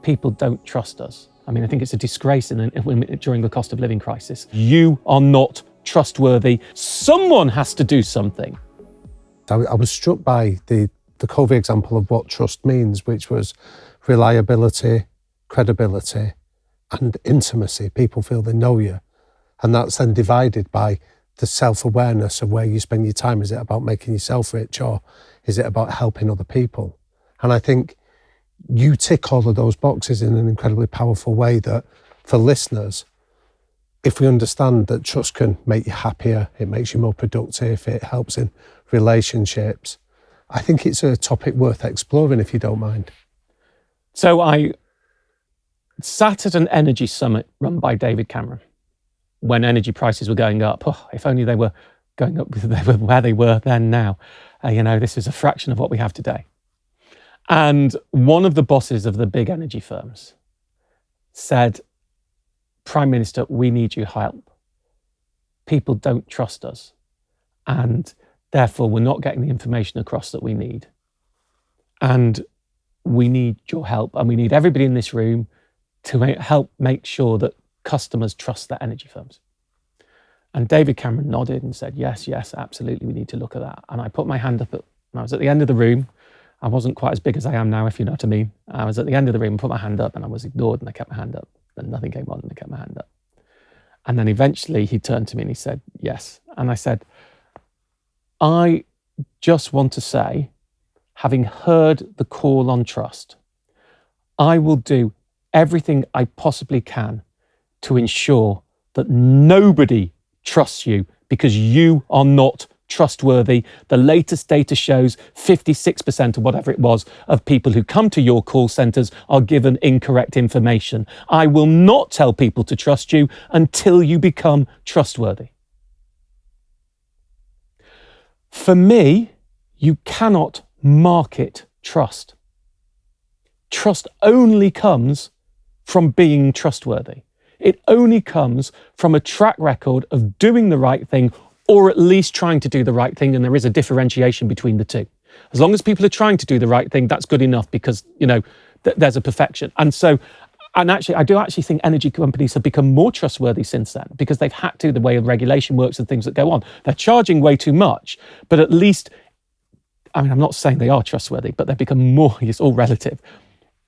people don't trust us. I mean, I think it's a disgrace during the cost of living crisis. You are not trustworthy. Someone has to do something. I was struck by the COVID example of what trust means, which was reliability, credibility, and intimacy. People feel they know you. And that's then divided by the self-awareness of where you spend your time. Is it about making yourself rich, or is it about helping other people? And I think you tick all of those boxes in an incredibly powerful way that, for listeners, if we understand that trust can make you happier, it makes you more productive, it helps in relationships, I think it's a topic worth exploring, if you don't mind. So I sat at an energy summit run by David Cameron when energy prices were going up. Oh, if only they were going up where they were then now. This is a fraction of what we have today. And one of the bosses of the big energy firms said, Prime Minister, we need your help. People don't trust us. And therefore, we're not getting the information across that we need. And we need your help. And we need everybody in this room to help make sure that customers trust their energy firms. And David Cameron nodded and said, yes, absolutely, we need to look at that. And I put my hand up, and I was at the end of the room. I wasn't quite as big as I am now, if you know what I mean. I was at the end of the room and put my hand up, and I was ignored, and I kept my hand up. Then nothing came on, and I kept my hand up. And then eventually he turned to me and he said, yes. And I said, I just want to say, having heard the call on trust, I will do everything I possibly can to ensure that nobody trusts you because you are not trustworthy. The latest data shows 56% or whatever it was of people who come to your call centres are given incorrect information. I will not tell people to trust you until you become trustworthy. For me, you cannot market trust. Trust only comes from being trustworthy. It only comes from a track record of doing the right thing, or at least trying to do the right thing, and there is a differentiation between the two. As long as people are trying to do the right thing, that's good enough, because there's a perfection. And actually, I do actually think energy companies have become more trustworthy since then, because they've had to, the way the regulation works and things that go on. They're charging way too much, but at least, I'm not saying they are trustworthy, but they've become more, it's all relative.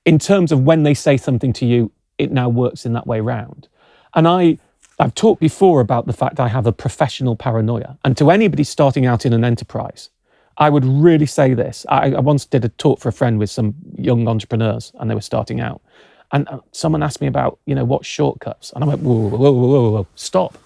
In terms of when they say something to you, it now works in that way round. And I've talked before about the fact I have a professional paranoia. And to anybody starting out in an enterprise, I would really say this. I once did a talk for a friend with some young entrepreneurs, and they were starting out. And someone asked me about, what shortcuts. And I went, whoa, stop.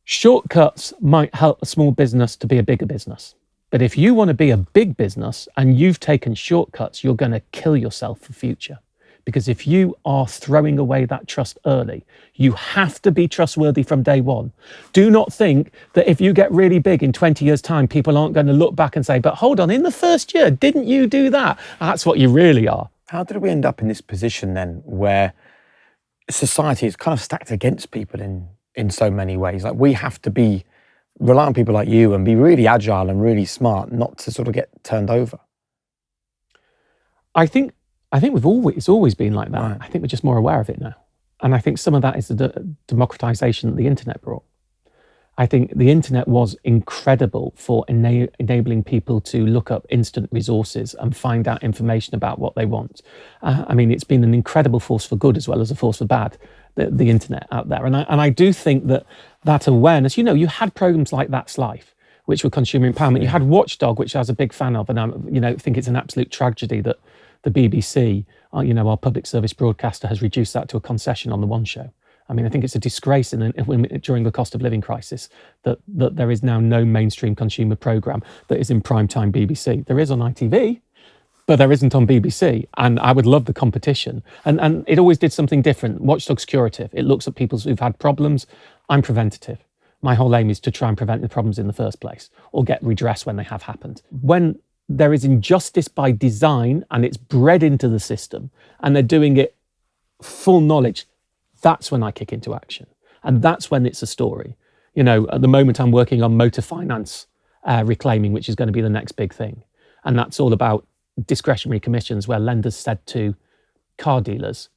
Shortcuts might help a small business to be a bigger business. But if you want to be a big business and you've taken shortcuts, you're going to kill yourself for future. Because if you are throwing away that trust early, you have to be trustworthy from day one. Do not think that if you get really big in 20 years' time, people aren't going to look back and say, but hold on, in the first year, didn't you do that? That's what you really are. How did we end up in this position then where society is kind of stacked against people in so many ways? Like, we have to rely on people like you and be really agile and really smart not to sort of get turned over. I think it's always been like that. Right. I think we're just more aware of it now. And I think some of that is the democratization that the internet brought. I think the internet was incredible for enabling people to look up instant resources and find out information about what they want. It's been an incredible force for good as well as a force for bad, the internet out there. And I do think that awareness, you had programs like That's Life, which were consumer empowerment. You had Watchdog, which I was a big fan of, and I think it's an absolute tragedy that the BBC, our public service broadcaster, has reduced that to a concession on the One Show. I think it's a disgrace during the cost of living crisis that there is now no mainstream consumer programme that is in primetime BBC. There is on ITV, but there isn't on BBC. And I would love the competition. And it always did something different. Watchdog's curative. It looks at people who've had problems. I'm preventative. My whole aim is to try and prevent the problems in the first place, or get redress when they have happened. When there is injustice by design and it's bred into the system and they're doing it full knowledge, that's when I kick into action. And that's when it's a story. At the moment I'm working on motor finance reclaiming, which is going to be the next big thing. And that's all about discretionary commissions where lenders said to car dealers,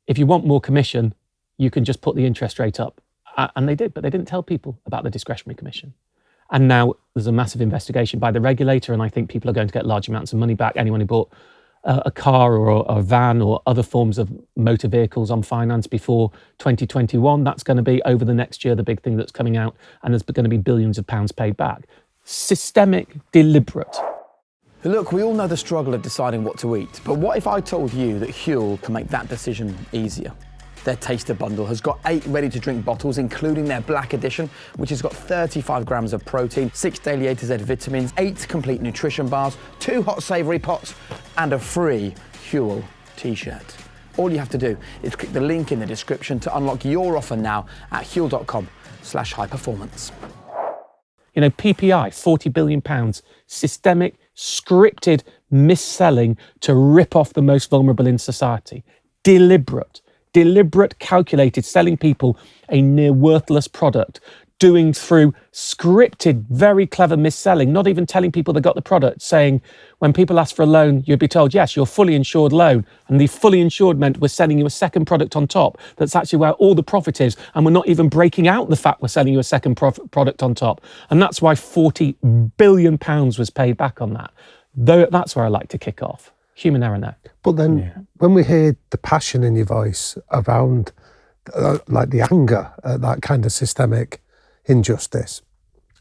if you want more commission, you can just put the interest rate up. And they did, but they didn't tell people about the discretionary commission. And now there's a massive investigation by the regulator, and I think people are going to get large amounts of money back. Anyone who bought a car or a van or other forms of motor vehicles on finance before 2021, that's going to be over the next year the big thing that's coming out, and there's going to be billions of pounds paid back. Systemic, deliberate. Look, we all know the struggle of deciding what to eat, but what if I told you that Huel can make that decision easier? Their Taster Bundle has got 8 ready-to-drink bottles, including their Black Edition, which has got 35 grams of protein, 6 daily A to Z vitamins, 8 complete nutrition bars, 2 hot savoury pots, and a free Huel t-shirt. All you have to do is click the link in the description to unlock your offer now at huel.com/highperformance. You know, PPI, £40 billion, systemic, scripted mis-selling to rip off the most vulnerable in society. Deliberate, calculated, selling people a near worthless product, doing through scripted, very clever mis-selling, not even telling people they got the product, saying when people ask for a loan, you'd be told, yes, you're fully insured loan. And the fully insured meant we're selling you a second product on top. That's actually where all the profit is. And we're not even breaking out the fact we're selling you a second product on top. And that's why £40 billion was paid back on that. Though that's where I like to kick off. Human error now. But then when we hear the passion in your voice around like the anger at that kind of systemic injustice,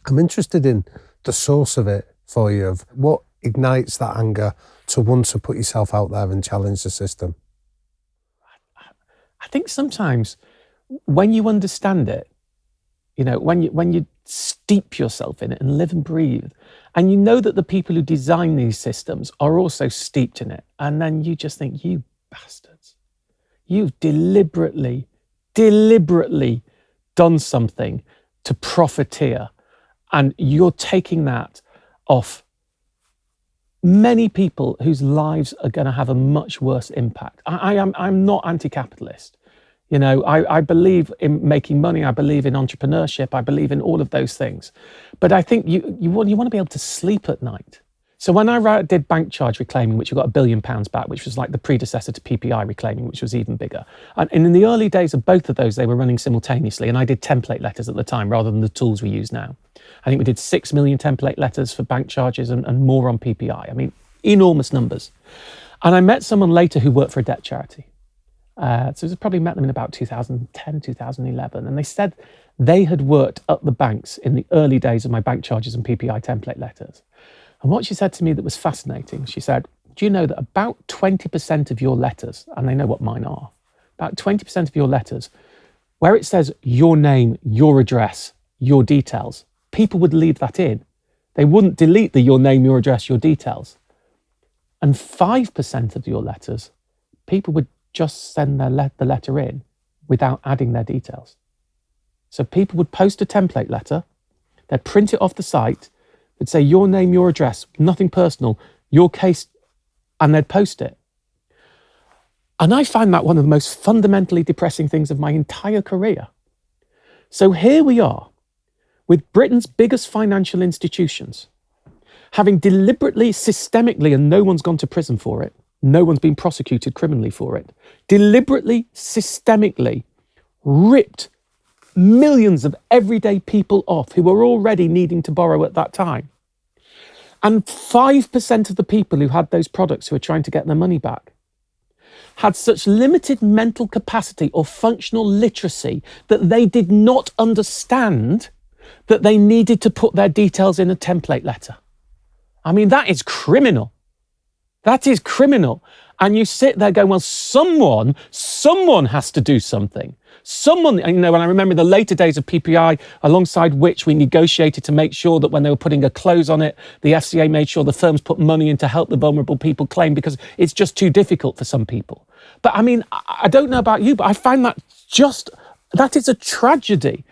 I'm interested in the source of it for you, of what ignites that anger to want to put yourself out there and challenge the system. I think sometimes when you understand it, you know, when you steep yourself in it and live and breathe, and you know that the people who design these systems are also steeped in it, and then you just think, you bastards, you've deliberately done something to profiteer, and you're taking that off many people whose lives are going to have a much worse impact. I'm not anti-capitalist. You know, I believe in making money. I believe in entrepreneurship. I believe in all of those things. But I think you want to be able to sleep at night. So when I did bank charge reclaiming, which we got £1 billion back, which was like the predecessor to PPI reclaiming, which was even bigger. And in the early days of both of those, they were running simultaneously. And I did template letters at the time rather than the tools we use now. I think we did 6 million template letters for bank charges and more on PPI. I mean, enormous numbers. And I met someone later who worked for a debt charity. So I probably met them in about 2010, 2011. And they said they had worked at the banks in the early days of my bank charges and PPI template letters. And what she said to me that was fascinating, she said, do you know that about 20% of your letters, and they know what mine are, about 20% of your letters, where it says your name, your address, your details, people would leave that in. They wouldn't delete the your name, your address, your details. And 5% of your letters, people would just send the letter in without adding their details. So people would post a template letter, they'd print it off the site, they'd say your name, your address, nothing personal, your case, and they'd post it. And I find that one of the most fundamentally depressing things of my entire career. So here we are, with Britain's biggest financial institutions, having deliberately, systemically, and no one's gone to prison for it, no one's been prosecuted criminally for it, deliberately, systemically ripped millions of everyday people off who were already needing to borrow at that time. And 5% of the people who had those products who were trying to get their money back had such limited mental capacity or functional literacy that they did not understand that they needed to put their details in a template letter. I mean, that is criminal. That is criminal. And you sit there going, well, someone has to do something. Someone, you know, and I remember the later days of PPI, alongside which we negotiated to make sure that when they were putting a close on it, the FCA made sure the firms put money in to help the vulnerable people claim, because it's just too difficult for some people. But I mean, I don't know about you, but I find that is a tragedy.